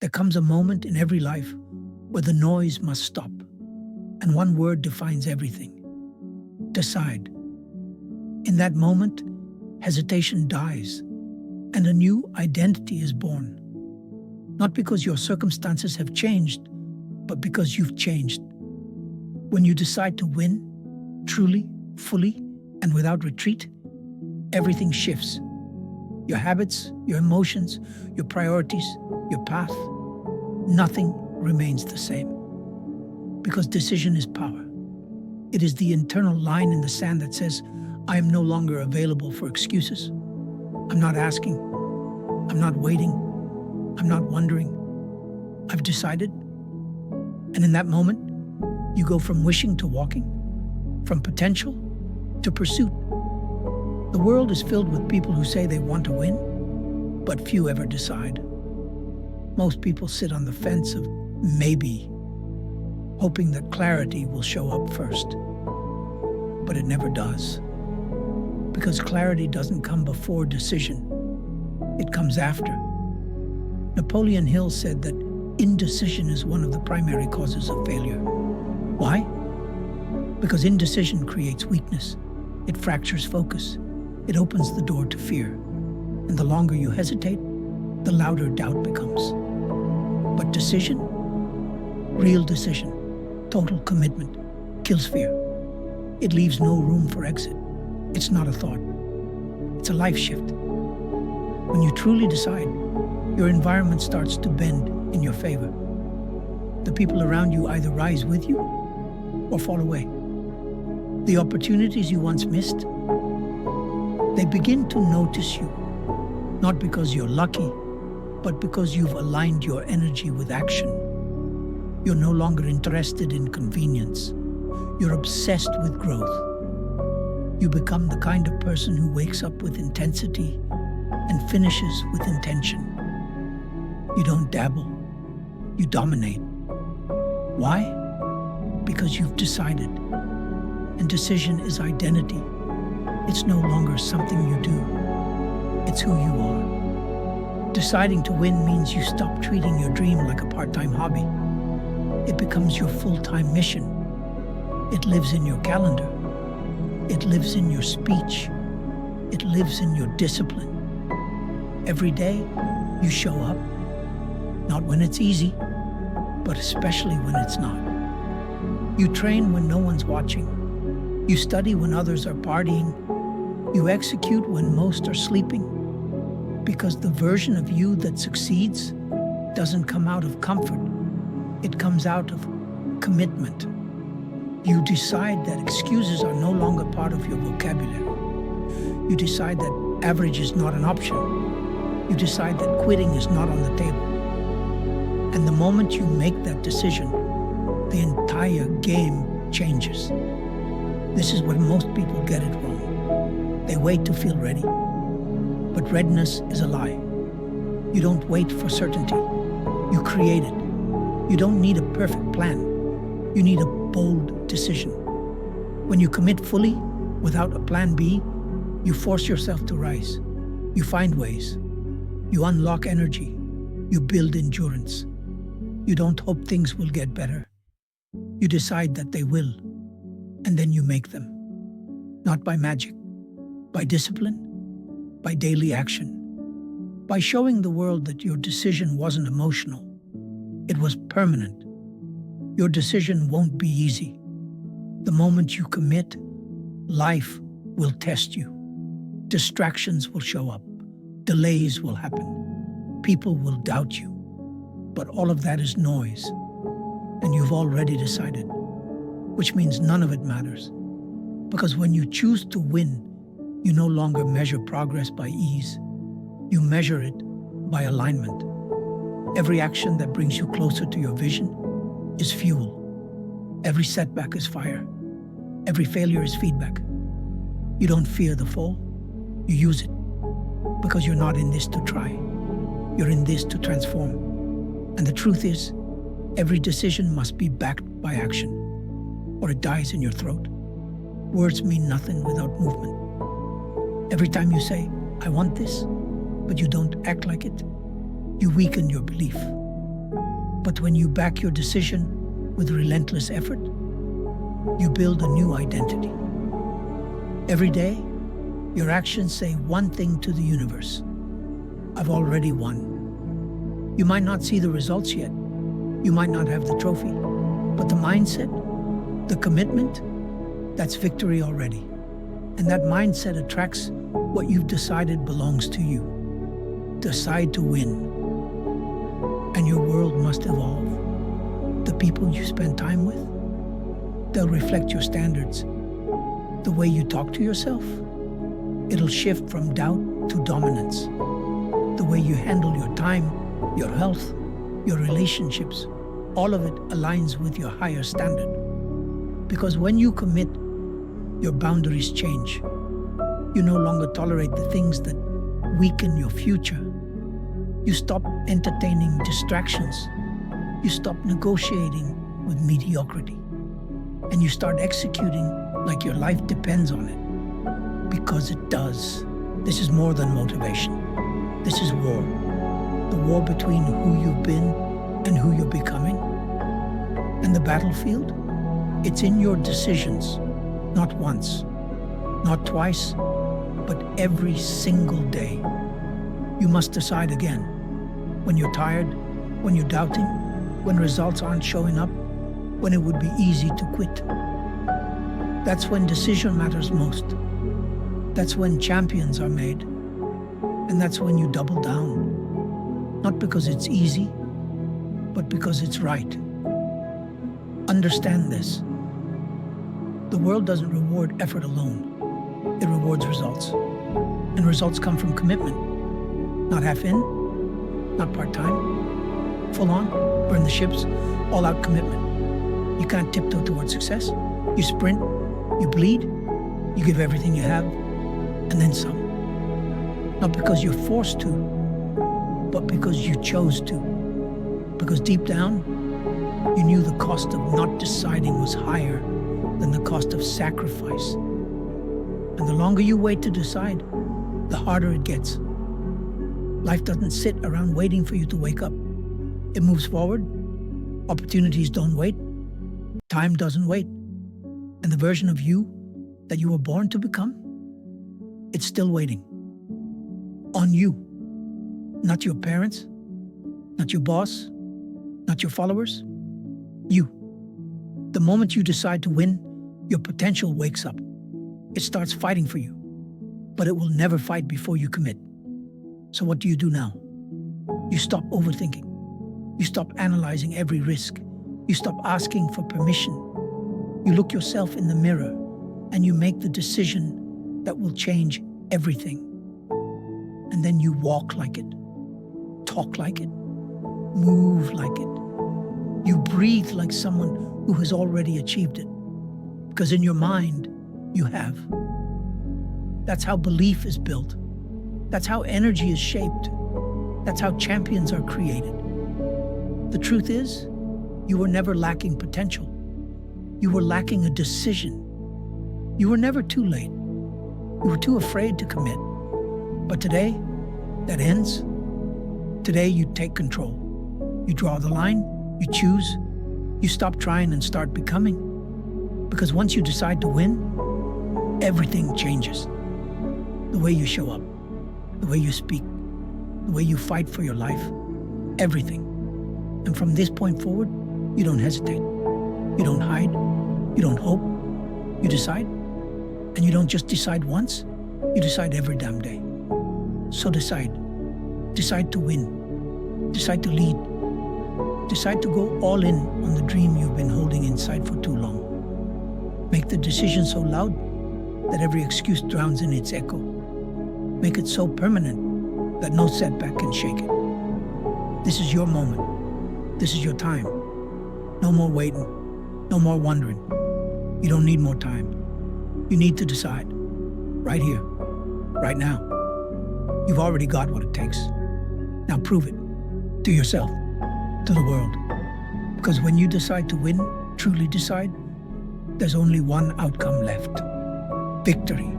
There comes a moment in every life where the noise must stop, and one word defines everything: decide. In that moment, hesitation dies, and a new identity is born. Not because your circumstances have changed, but because you've changed. When you decide to win, truly, fully, and without retreat, everything shifts. Your habits, your emotions, your priorities, your path, nothing remains the same. Because decision is power. It is the internal line in the sand that says, I am no longer available for excuses. I'm not asking. I'm not waiting. I'm not wondering. I've decided. And in that moment, you go from wishing to walking, from potential to pursuit. The world is filled with people who say they want to win, but few ever decide. Most people sit on the fence of maybe, hoping that clarity will show up first. But it never does. Because clarity doesn't come before decision. It comes after. Napoleon Hill said that indecision is one of the primary causes of failure. Why? Because indecision creates weakness. It fractures focus. It opens the door to fear. And the longer you hesitate, the louder doubt becomes. But decision, real decision, total commitment, kills fear. It leaves no room for exit. It's not a thought. It's a life shift. When you truly decide, your environment starts to bend in your favor. The people around you either rise with you or fall away. The opportunities you once missed, they begin to notice you, not because you're lucky, but because you've aligned your energy with action. You're no longer interested in convenience. You're obsessed with growth. You become the kind of person who wakes up with intensity and finishes with intention. You don't dabble. You dominate. Why? Because you've decided. And decision is identity. It's no longer something you do. It's who you are. Deciding to win means you stop treating your dream like a part-time hobby. It becomes your full-time mission. It lives in your calendar. It lives in your speech. It lives in your discipline. Every day, you show up, not when it's easy, but especially when it's not. You train when no one's watching. You study when others are partying. You execute when most are sleeping. Because the version of you that succeeds doesn't come out of comfort. It comes out of commitment. You decide that excuses are no longer part of your vocabulary. You decide that average is not an option. You decide that quitting is not on the table. And the moment you make that decision, the entire game changes. This is where most people get it wrong. They wait to feel ready. But readiness is a lie. You don't wait for certainty. You create it. You don't need a perfect plan. You need a bold decision. When you commit fully, without a plan B, you force yourself to rise. You find ways. You unlock energy. You build endurance. You don't hope things will get better. You decide that they will, and then you make them. Not by magic, by discipline, by daily action, by showing the world that your decision wasn't emotional. It was permanent. Your decision won't be easy. The moment you commit, life will test you. Distractions will show up. Delays will happen. People will doubt you. But all of that is noise. And you've already decided, which means none of it matters. Because when you choose to win, you no longer measure progress by ease. You measure it by alignment. Every action that brings you closer to your vision is fuel. Every setback is fire. Every failure is feedback. You don't fear the fall, you use it. Because you're not in this to try. You're in this to transform. And the truth is, every decision must be backed by action, or it dies in your throat. Words mean nothing without movement. Every time you say, I want this, but you don't act like it, you weaken your belief. But when you back your decision with relentless effort, you build a new identity. Every day, your actions say one thing to the universe: I've already won. You might not see the results yet. You might not have the trophy. But the mindset, the commitment, that's victory already. And that mindset attracts what you've decided belongs to you. Decide to win. And your world must evolve. The people you spend time with, they'll reflect your standards. The way you talk to yourself, it'll shift from doubt to dominance. The way you handle your time, your health, your relationships, all of it aligns with your higher standard. Because when you commit, your boundaries change. You no longer tolerate the things that weaken your future. You stop entertaining distractions. You stop negotiating with mediocrity. And you start executing like your life depends on it. Because it does. This is more than motivation. This is war. The war between who you've been and who you're becoming. And the battlefield? It's in your decisions. Not once, not twice, but every single day. You must decide again. When you're tired, when you're doubting, when results aren't showing up, when it would be easy to quit. That's when decision matters most. That's when champions are made. And that's when you double down. Not because it's easy, but because it's right. Understand this. The world doesn't reward effort alone. It rewards results. And results come from commitment. Not half in, not part-time, full on, burn the ships, all-out commitment. You can't tiptoe towards success. You sprint, you bleed, you give everything you have, and then some. Not because you're forced to, but because you chose to. Because deep down, you knew the cost of not deciding was higher than the cost of sacrifice. And the longer you wait to decide, the harder it gets. Life doesn't sit around waiting for you to wake up. It moves forward. Opportunities don't wait. Time doesn't wait. And the version of you that you were born to become, it's still waiting. On you. Not your parents, not your boss, not your followers. You. The moment you decide to win, your potential wakes up. It starts fighting for you, but it will never fight before you commit. So what do you do now? You stop overthinking. You stop analyzing every risk. You stop asking for permission. You look yourself in the mirror and you make the decision that will change everything. And then you walk like it, talk like it, move like it. You breathe like someone who has already achieved it. Because in your mind, you have. That's how belief is built. That's how energy is shaped. That's how champions are created. The truth is, you were never lacking potential. You were lacking a decision. You were never too late. You were too afraid to commit. But today, that ends. Today, you take control. You draw the line, you choose, you stop trying and start becoming. Because once you decide to win, everything changes. The way you show up, the way you speak, the way you fight for your life, everything. And from this point forward, you don't hesitate. You don't hide. You don't hope. You decide. And you don't just decide once, you decide every damn day. So decide. Decide to win. Decide to lead. Decide to go all in on the dream you've been holding inside for too long. Make the decision so loud that every excuse drowns in its echo. Make it so permanent that no setback can shake it. This is your moment. This is your time. No more waiting. No more wondering. You don't need more time. You need to decide. Right here. Right now. You've already got what it takes. Now prove it. To yourself. To the world. Because when you decide to win, truly decide, there's only one outcome left. Victory.